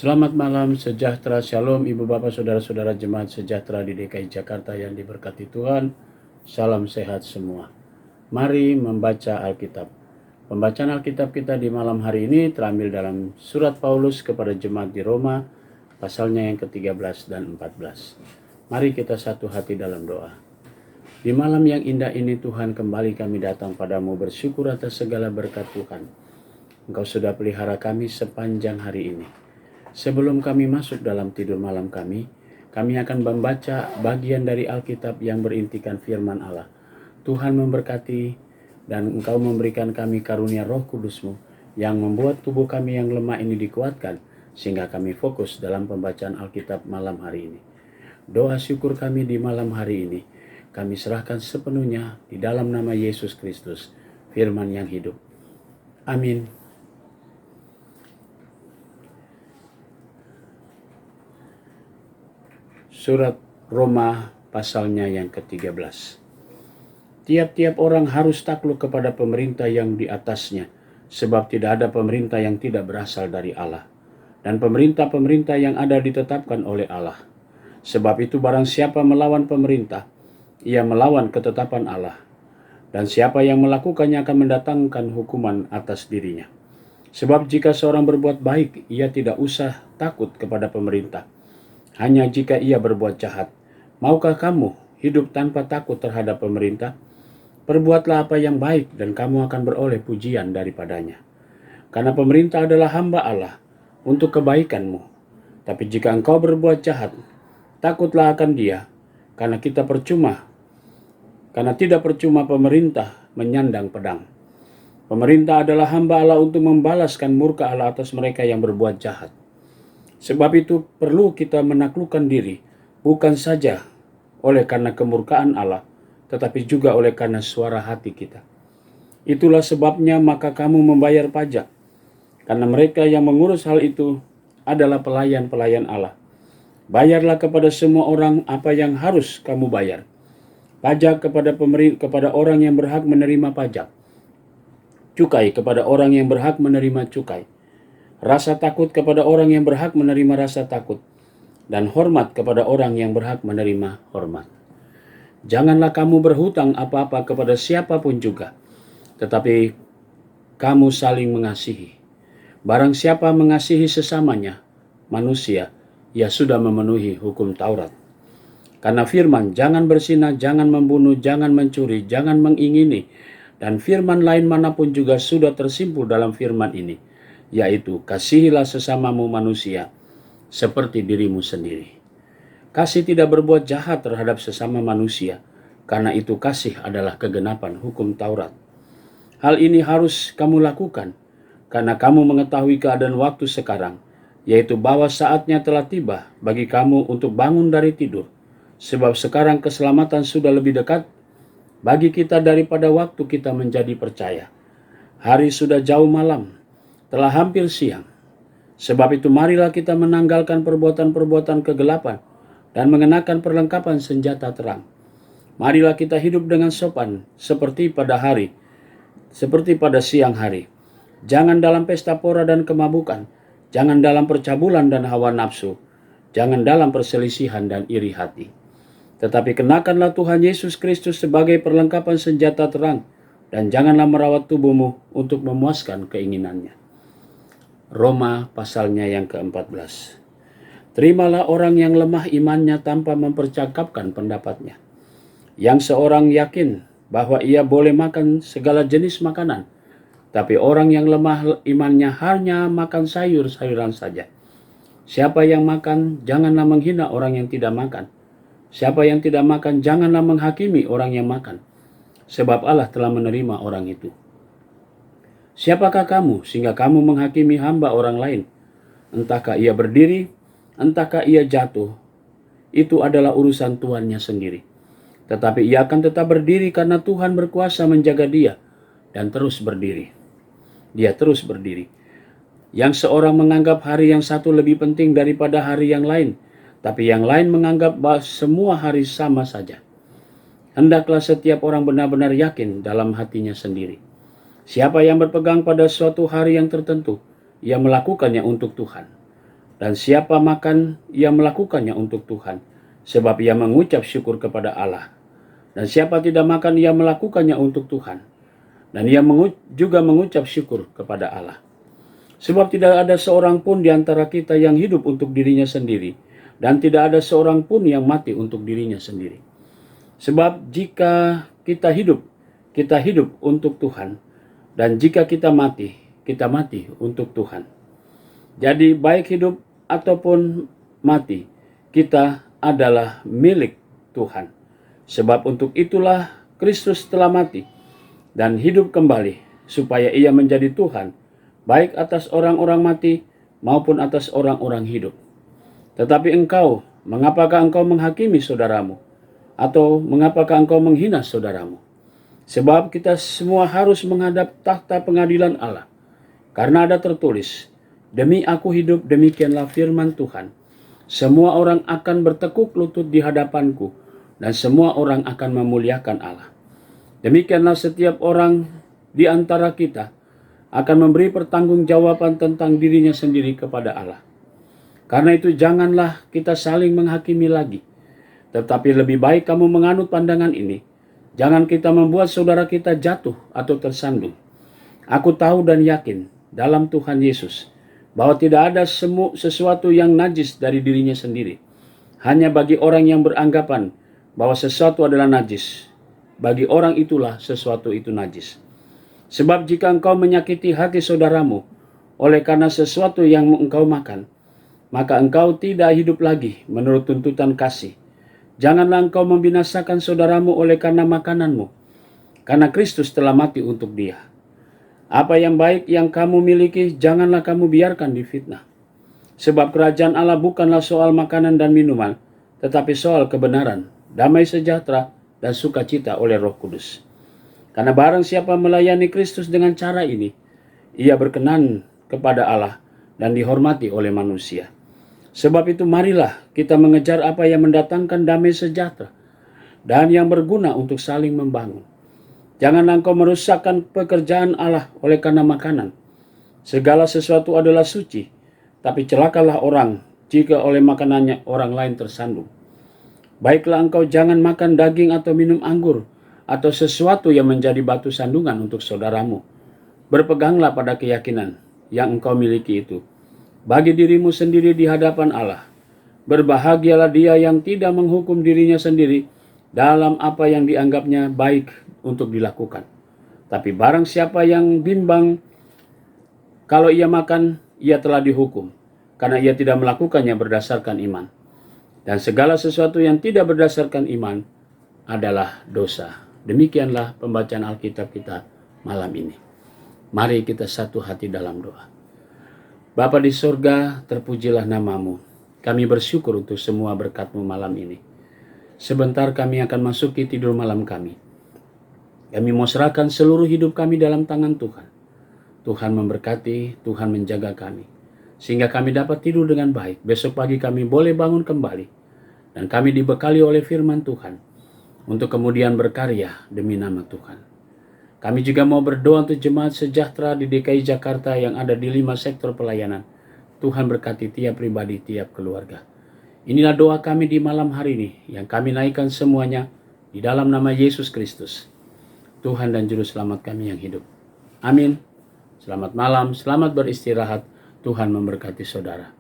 Selamat malam, sejahtera, shalom Ibu Bapak Saudara-saudara jemaat sejahtera di DKI Jakarta yang diberkati Tuhan. Salam sehat semua. Mari membaca Alkitab. Pembacaan Alkitab kita di malam hari ini terambil dalam surat Paulus kepada jemaat di Roma, pasalnya yang ke-13 dan 14. Mari kita satu hati dalam doa. Di malam yang indah ini Tuhan, kembali kami datang padamu bersyukur atas segala berkat Tuhan. Engkau sudah pelihara kami sepanjang hari ini. Sebelum kami masuk dalam tidur malam kami akan membaca bagian dari Alkitab yang berintikan firman Allah. Tuhan memberkati dan Engkau memberikan kami karunia Roh Kudus-Mu yang membuat tubuh kami yang lemah ini dikuatkan, sehingga kami fokus dalam pembacaan Alkitab malam hari ini. Doa syukur kami di malam hari ini kami serahkan sepenuhnya di dalam nama Yesus Kristus, firman yang hidup. Amin. Surat Roma pasalnya yang ke-13. Tiap-tiap orang harus takluk kepada pemerintah yang di atasnya, sebab tidak ada pemerintah yang tidak berasal dari Allah. Dan pemerintah-pemerintah yang ada ditetapkan oleh Allah. Sebab itu barang siapa melawan pemerintah, ia melawan ketetapan Allah. Dan siapa yang melakukannya akan mendatangkan hukuman atas dirinya. Sebab jika seorang berbuat baik, ia tidak usah takut kepada pemerintah. Hanya jika ia berbuat jahat. Maukah kamu hidup tanpa takut terhadap pemerintah? Perbuatlah apa yang baik dan kamu akan beroleh pujian daripadanya. Karena pemerintah adalah hamba Allah untuk kebaikanmu. Tapi jika engkau berbuat jahat, takutlah akan dia, karena tidak percuma pemerintah menyandang pedang. Pemerintah adalah hamba Allah untuk membalaskan murka Allah atas mereka yang berbuat jahat. Sebab itu perlu kita menaklukkan diri, bukan saja oleh karena kemurkaan Allah, tetapi juga oleh karena suara hati kita. Itulah sebabnya maka kamu membayar pajak, karena mereka yang mengurus hal itu adalah pelayan-pelayan Allah. Bayarlah kepada semua orang apa yang harus kamu bayar. Pajak kepada orang yang berhak menerima pajak. Cukai kepada orang yang berhak menerima cukai. Rasa takut kepada orang yang berhak menerima rasa takut, dan hormat kepada orang yang berhak menerima hormat. Janganlah kamu berhutang apa-apa kepada siapapun juga, tetapi kamu saling mengasihi. Barang siapa mengasihi sesamanya, manusia, ia sudah memenuhi hukum Taurat. Karena firman, jangan berzinah, jangan membunuh, jangan mencuri, jangan mengingini, dan firman lain manapun juga sudah tersimpul dalam firman ini, yaitu kasihilah sesamamu manusia seperti dirimu sendiri. Kasih tidak berbuat jahat terhadap sesama manusia, karena itu kasih adalah kegenapan hukum Taurat. Hal ini harus kamu lakukan, karena kamu mengetahui keadaan waktu sekarang, yaitu bahwa saatnya telah tiba bagi kamu untuk bangun dari tidur, sebab sekarang keselamatan sudah lebih dekat bagi kita daripada waktu kita menjadi percaya. Hari sudah jauh malam, telah hampir siang. Sebab itu marilah kita menanggalkan perbuatan-perbuatan kegelapan dan mengenakan perlengkapan senjata terang. Marilah kita hidup dengan sopan seperti pada siang hari. Jangan dalam pesta pora dan kemabukan, jangan dalam percabulan dan hawa nafsu, jangan dalam perselisihan dan iri hati. Tetapi kenakanlah Tuhan Yesus Kristus sebagai perlengkapan senjata terang, dan janganlah merawat tubuhmu untuk memuaskan keinginannya. Roma pasalnya yang ke-14. Terimalah orang yang lemah imannya tanpa mempercakapkan pendapatnya. Yang seorang yakin bahwa ia boleh makan segala jenis makanan, tapi orang yang lemah imannya hanya makan sayur-sayuran saja. Siapa yang makan, janganlah menghina orang yang tidak makan. Siapa yang tidak makan, janganlah menghakimi orang yang makan, sebab Allah telah menerima orang itu. Siapakah kamu sehingga kamu menghakimi hamba orang lain? Entahkah ia berdiri, entahkah ia jatuh, itu adalah urusan tuannya sendiri. Tetapi ia akan tetap berdiri karena Tuhan berkuasa menjaga dia, dan terus berdiri. Dia terus berdiri. Yang seorang menganggap hari yang satu lebih penting daripada hari yang lain, tapi yang lain menganggap bahwa semua hari sama saja. Hendaklah setiap orang benar-benar yakin dalam hatinya sendiri. Siapa yang berpegang pada suatu hari yang tertentu, ia melakukannya untuk Tuhan. Dan siapa makan, ia melakukannya untuk Tuhan, sebab ia mengucap syukur kepada Allah. Dan siapa tidak makan, ia melakukannya untuk Tuhan, dan ia juga mengucap syukur kepada Allah. Sebab tidak ada seorang pun di antara kita yang hidup untuk dirinya sendiri, dan tidak ada seorang pun yang mati untuk dirinya sendiri. Sebab jika kita hidup untuk Tuhan, dan jika kita mati untuk Tuhan. Jadi baik hidup ataupun mati, kita adalah milik Tuhan. Sebab untuk itulah Kristus telah mati dan hidup kembali, supaya ia menjadi Tuhan, baik atas orang-orang mati maupun atas orang-orang hidup. Tetapi engkau, mengapakah engkau menghakimi saudaramu? Atau mengapakah engkau menghina saudaramu? Sebab kita semua harus menghadap takhta pengadilan Allah. Karena ada tertulis, demi aku hidup, demikianlah firman Tuhan. Semua orang akan bertekuk lutut di hadapanku, dan semua orang akan memuliakan Allah. Demikianlah setiap orang di antara kita akan memberi pertanggungjawaban tentang dirinya sendiri kepada Allah. Karena itu janganlah kita saling menghakimi lagi, tetapi lebih baik kamu menganut pandangan ini. Jangan kita membuat saudara kita jatuh atau tersandung. Aku tahu dan yakin dalam Tuhan Yesus bahwa tidak ada sesuatu yang najis dari dirinya sendiri. Hanya bagi orang yang beranggapan bahwa sesuatu adalah najis, bagi orang itulah sesuatu itu najis. Sebab jika engkau menyakiti hati saudaramu oleh karena sesuatu yang engkau makan, maka engkau tidak hidup lagi menurut tuntutan kasih. Janganlah engkau membinasakan saudaramu oleh karena makananmu, karena Kristus telah mati untuk dia. Apa yang baik yang kamu miliki, janganlah kamu biarkan difitnah. Sebab kerajaan Allah bukanlah soal makanan dan minuman, tetapi soal kebenaran, damai sejahtera, dan sukacita oleh Roh Kudus. Karena barang siapa melayani Kristus dengan cara ini, ia berkenan kepada Allah dan dihormati oleh manusia. Sebab itu marilah kita mengejar apa yang mendatangkan damai sejahtera dan yang berguna untuk saling membangun. Janganlah engkau merusakkan pekerjaan Allah oleh karena makanan. Segala sesuatu adalah suci, tapi celakalah orang jika oleh makanannya orang lain tersandung. Baiklah engkau jangan makan daging atau minum anggur, atau sesuatu yang menjadi batu sandungan untuk saudaramu. Berpeganglah pada keyakinan yang engkau miliki itu, bagi dirimu sendiri di hadapan Allah. Berbahagialah dia yang tidak menghukum dirinya sendiri dalam apa yang dianggapnya baik untuk dilakukan. Tapi barang siapa yang bimbang kalau ia makan, ia telah dihukum, karena ia tidak melakukannya berdasarkan iman. Dan segala sesuatu yang tidak berdasarkan iman adalah dosa. Demikianlah pembacaan Alkitab kita malam ini. Mari kita satu hati dalam doa. Bapa di sorga, terpujilah namamu. Kami bersyukur untuk semua berkat-Mu malam ini. Sebentar kami akan masuki tidur malam kami. Kami mau serahkan seluruh hidup kami dalam tangan Tuhan. Tuhan memberkati, Tuhan menjaga kami, sehingga kami dapat tidur dengan baik. Besok pagi kami boleh bangun kembali, dan kami dibekali oleh firman Tuhan, untuk kemudian berkarya demi nama Tuhan. Kami juga mau berdoa untuk jemaat sejahtera di DKI Jakarta yang ada di 5 sektor pelayanan. Tuhan berkati tiap pribadi, tiap keluarga. Inilah doa kami di malam hari ini, yang kami naikkan semuanya di dalam nama Yesus Kristus, Tuhan dan Juru Selamat kami yang hidup. Amin. Selamat malam, selamat beristirahat. Tuhan memberkati saudara.